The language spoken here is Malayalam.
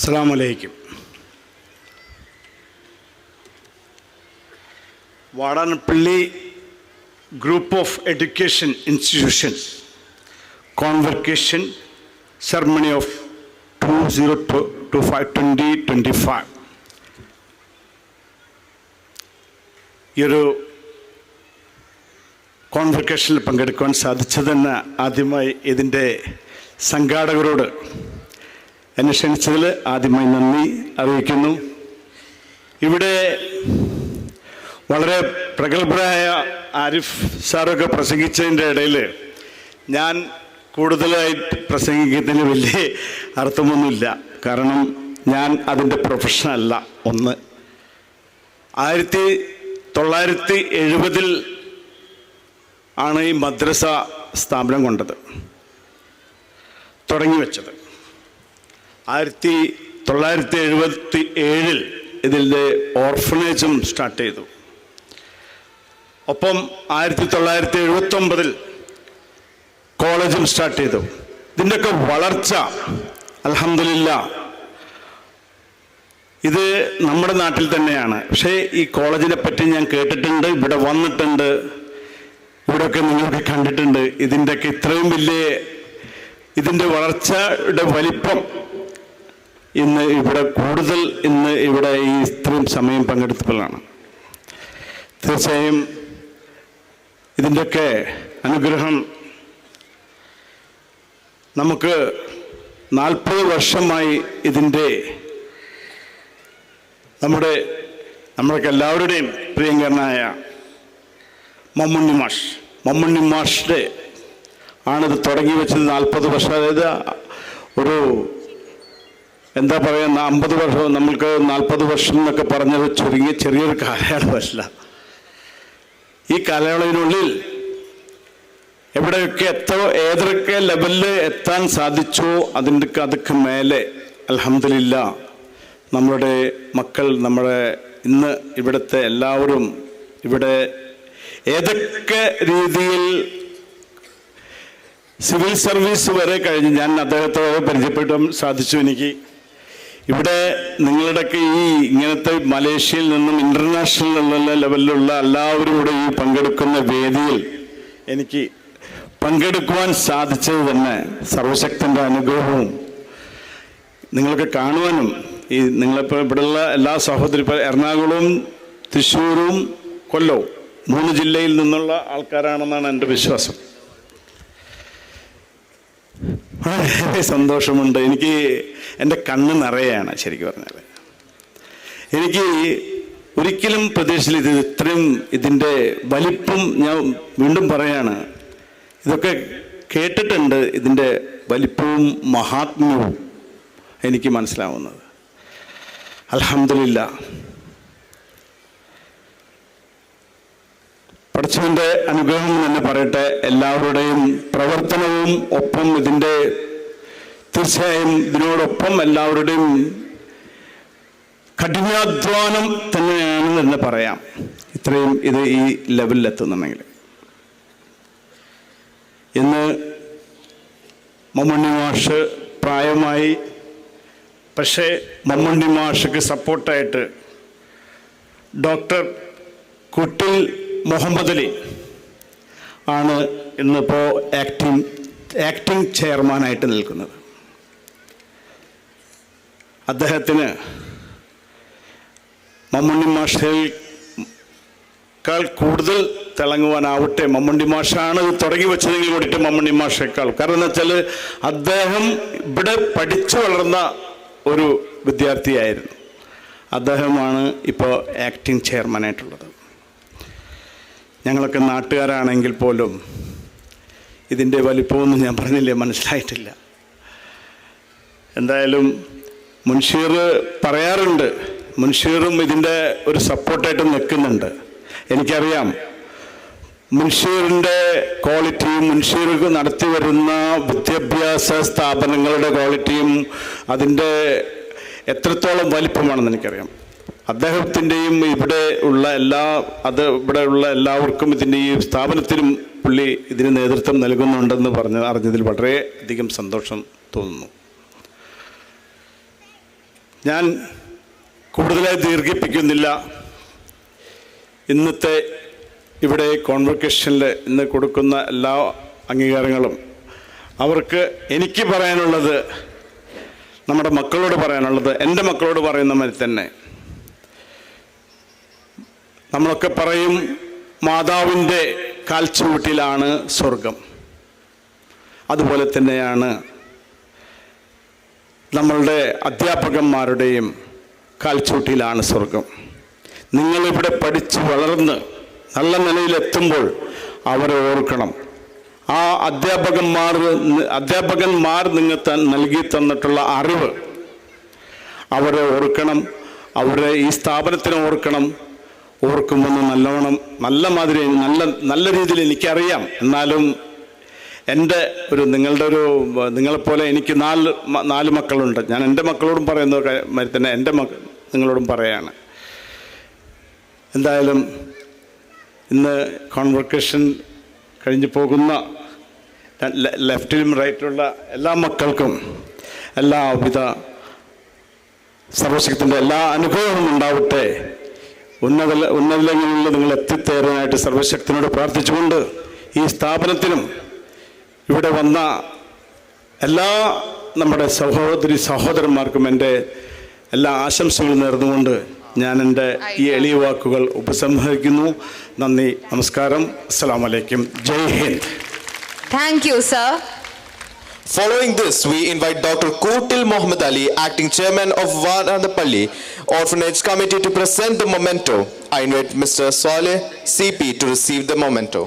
അസ്സലാമു അലൈക്കും. Vadanappally group of education institutions convocation ceremony of 2025 ഈ ഒരു കോൺവെക്കേഷനിൽ പങ്കെടുക്കുവാൻ സാധിച്ചതെന്ന് ആദ്യമായി ഇതിൻ്റെ സംഘാടകരോട് എന്നെ ക്ഷണിച്ചതിൽ ആദ്യമായി നന്ദി അറിയിക്കുന്നു. ഇവിടെ വളരെ പ്രഗത്ഭരായ ആരിഫ് സാറൊക്കെ പ്രസംഗിച്ചതിൻ്റെ ഇടയിൽ ഞാൻ കൂടുതലായിട്ട് പ്രസംഗിക്കുന്നതിന് വലിയ അർത്ഥമൊന്നുമില്ല. കാരണം ഞാൻ അതിൻ്റെ പ്രൊഫഷനല്ല. 1970 ആണ് ഈ മദ്രസ സ്ഥാപനം കൊണ്ടത് തുടങ്ങി വെച്ചത്. 1977 ഇതിൻ്റെ ഓർഫനേജും സ്റ്റാർട്ട് ചെയ്തു. ഒപ്പം 1979 കോളേജും സ്റ്റാർട്ട് ചെയ്തു. ഇതിൻ്റെയൊക്കെ വളർച്ച അൽഹംദുലില്ലാഹ് ഇത് നമ്മുടെ നാട്ടിൽ തന്നെയാണ്. പക്ഷേ ഈ കോളേജിനെ പറ്റി ഞാൻ കേട്ടിട്ടുണ്ട്, ഇവിടെ വന്നിട്ടുണ്ട്, ഇവിടെയൊക്കെ നിങ്ങളൊക്കെ കണ്ടിട്ടുണ്ട്. ഇതിൻ്റെയൊക്കെ ഇത്രയും വലിയ ഇതിൻ്റെ വളർച്ചയുടെ വലിപ്പം ഇന്ന് ഇവിടെ ഈ ഇത്രയും സമയം പങ്കെടുത്തപ്പോഴാണ്. തീർച്ചയായും ഇതിൻ്റെയൊക്കെ അനുഗ്രഹം നമുക്ക് 40 വർഷമായി ഇതിൻ്റെ നമ്മുടെയൊക്കെ എല്ലാവരുടെയും പ്രിയങ്കരനായ മമ്മുണ്ണി മാഷിൻ്റെ ആണിത് തുടങ്ങി വെച്ചത്. 40 വർഷം, അതായത് ഒരു എന്താ പറയുക, 50 വർഷം, നമ്മൾക്ക് 40 വർഷം എന്നൊക്കെ പറഞ്ഞത് ചെറിയൊരു കാലയളവല്ല. ഈ കാലയളവിനുള്ളിൽ എവിടെയൊക്കെ ഏതൊക്കെ ലെവലിൽ എത്താൻ സാധിച്ചോ അതൊക്കെ മേലെ അൽഹംദുലില്ലാഹ് നമ്മുടെ മക്കൾ, ഇന്ന് ഇവിടുത്തെ എല്ലാവരും ഇവിടെ ഏതൊക്കെ രീതിയിൽ സിവിൽ സർവീസ് വരെ കഴിഞ്ഞ് ഞാൻ അദ്ദേഹത്തോട് പരിചയപ്പെടാൻ സാധിച്ചു. എനിക്ക് ഇവിടെ നിങ്ങളുടെയൊക്കെ ഈ ഇങ്ങനത്തെ മലേഷ്യയിൽ നിന്നും ഇൻ്റർനാഷണൽ ലെവലിലുള്ള എല്ലാവരും കൂടെ ഈ പങ്കെടുക്കുന്ന വേദിയിൽ എനിക്ക് പങ്കെടുക്കുവാൻ സാധിച്ചത് തന്നെ സർവശക്തൻ്റെ അനുഗ്രഹവും നിങ്ങൾക്ക് കാണുവാനും ഈ നിങ്ങളിപ്പോൾ ഇവിടെയുള്ള എല്ലാ സഹോദരി എറണാകുളവും തൃശ്ശൂരും കൊല്ലവും 3 ജില്ലയിൽ നിന്നുള്ള ആൾക്കാരാണെന്നാണ് എൻ്റെ വിശ്വാസം. വളരെ സന്തോഷമുണ്ട്. എനിക്ക് എൻ്റെ കണ്ണ് നിറയാണ്. ശരിക്കും പറഞ്ഞാൽ എനിക്ക് ഒരിക്കലും പ്രതീക്ഷയിൽ ഇത്രയും ഇതിൻ്റെ വലിപ്പം ഞാൻ വീണ്ടും പറയാണ്. ഇതൊക്കെ കേട്ടിട്ടുണ്ട്, ഇതിൻ്റെ വലിപ്പവും മഹാത്മ്യവും എനിക്ക് മനസ്സിലാവുന്നത്. അൽഹംദുലില്ലാഹ് പടച്ചവൻ്റെ അനുഗ്രഹം തന്നെ പറയട്ടെ. എല്ലാവരുടെയും പ്രവർത്തനവും ഒപ്പം തീർച്ചയായും ഇതിനോടൊപ്പം എല്ലാവരുടെയും കഠിനാധ്വാനം തന്നെയാണെന്ന് തന്നെ പറയാം. ഇത്രയും ഈ ലെവലിലെത്തുന്നുണ്ടെങ്കിൽ ഇന്ന് മമ്മുണ്ണി മാഷ് പ്രായമായി, പക്ഷേ മമ്മുണ്ണി മാഷക്ക് സപ്പോർട്ടായിട്ട് ഡോക്ടർ കുട്ടിൽ മുഹമ്മദ് അലി ആണ് ഇന്നിപ്പോൾ ആക്ടിംഗ് ചെയർമാനായിട്ട് നിൽക്കുന്നത്. അദ്ദേഹത്തിന് മമ്മുണ്ണി മാഷേക്കാൾ കൂടുതൽ തിളങ്ങുവാനാവട്ടെ. മമ്മുണ്ണി മാഷാണ് ഇത് തുടങ്ങി വെച്ചതെങ്കിൽ കൂടിയിട്ട് മമ്മുണ്ണി മാഷേക്കാൾ, കാരണം എന്ന് വെച്ചാൽ അദ്ദേഹം ഇവിടെ പഠിച്ചു വളർന്ന ഒരു വിദ്യാർത്ഥിയായിരുന്നു. അദ്ദേഹമാണ് ഇപ്പോൾ ആക്ടിംഗ് ചെയർമാനായിട്ടുള്ളത്. ഞങ്ങളൊക്കെ നാട്ടുകാരാണെങ്കിൽ പോലും ഇതിൻ്റെ വലിപ്പമൊന്നും ഞാൻ പറഞ്ഞില്ലേ, മനസ്സിലായിട്ടില്ല. എന്തായാലും മുൻഷീർ പറയാറുണ്ട്, മുൻഷീറും ഇതിൻ്റെ ഒരു സപ്പോർട്ടായിട്ട് നിൽക്കുന്നുണ്ട്. എനിക്കറിയാം മുൻഷീറിൻ്റെ ക്വാളിറ്റിയും മുൻഷീർക്ക് നടത്തി വരുന്ന വിദ്യാഭ്യാസ സ്ഥാപനങ്ങളുടെ ക്വാളിറ്റിയും അതിൻ്റെ എത്രത്തോളം വലിപ്പമാണെന്ന് എനിക്കറിയാം. അദ്ദേഹത്തിൻ്റെയും ഇവിടെയുള്ള എല്ലാവർക്കും ഇതിൻ്റെ ഈ സ്ഥാപനത്തിനും പുള്ളി ഇതിന് നേതൃത്വം നൽകുന്നുണ്ടെന്ന് അറിഞ്ഞതിൽ വളരെ അധികം സന്തോഷം തോന്നുന്നു. ഞാൻ കൂടുതലായി ദീർഘിപ്പിക്കുന്നില്ല. ഇന്നത്തെ ഇവിടെ കോൺവൊക്കേഷനിൽ ഇന്ന് കൊടുക്കുന്ന എല്ലാ അംഗീകാരങ്ങളും അവർക്ക് എനിക്ക് പറയാനുള്ളത്, നമ്മുടെ മക്കളോട് പറയാനുള്ളത്, എൻ്റെ മക്കളോട് പറയുന്ന മാതിരി തന്നെ. നമ്മളൊക്കെ പറയും മാതാവിൻ്റെ കാൽച്ചുവട്ടിലാണ് സ്വർഗം. അതുപോലെ തന്നെയാണ് നമ്മളുടെ അധ്യാപകന്മാരുടെയും കാൽച്ചുവട്ടിലാണ് സ്വർഗം. നിങ്ങളിവിടെ പഠിച്ച് വളർന്ന് നല്ല നിലയിലെത്തുമ്പോൾ അവരെ ഓർക്കണം. ആ അധ്യാപകന്മാർ നിങ്ങൾക്ക് നൽകി തന്നിട്ടുള്ള അറിവ് അവരെ ഓർക്കണം. അവരെ ഈ സ്ഥാപനത്തിനെ ഓർക്കണം. ഓർക്കുമ്പോൾ നല്ലവണ്ണം നല്ല രീതിയിൽ എനിക്കറിയാം. എന്നാലും നിങ്ങളെപ്പോലെ എനിക്ക് നാല് മക്കളുണ്ട്. ഞാൻ എൻ്റെ മക്കളോടും പറയുന്ന മാതിരി തന്നെ നിങ്ങളോടും പറയാണ്. എന്തായാലും ഇന്ന് കോൺവൊക്കേഷൻ കഴിഞ്ഞു പോകുന്ന ലെഫ്റ്റിലും റൈറ്റിലുള്ള എല്ലാ മക്കൾക്കും എല്ലാവിധ സർവശക്തിൻ്റെ എല്ലാ അനുഗ്രഹവും ഉണ്ടാവട്ടെ. ഉന്നതങ്ങളിൽ നിങ്ങൾ എത്തിത്തേരാനായിട്ട് സർവശക്തിനോട് പ്രാർത്ഥിച്ചുകൊണ്ട് ഈ സ്ഥാപനത്തിനും ഇവിടെ വന്ന എല്ലാ നമ്മുടെ സഹോദരന്മാർക്കും എൻ്റെ എല്ലാ ആശംസകളും നേർന്നുകൊണ്ട് ഞാൻ എൻ്റെ ഈ എളിയ വാക്കുകൾ ഉപസംഹരിക്കുന്നു. നന്ദി, നമസ്കാരം, അസ്സലാമു അലൈക്കും, ജയ് Hind. Thank you, sir. Following this, we invite Dr. Kotil Mohammed Ali, Acting Chairman of Varadapalli Orphanage Committee, to present the memento. I invite Mr. Saleh CP to receive the memento.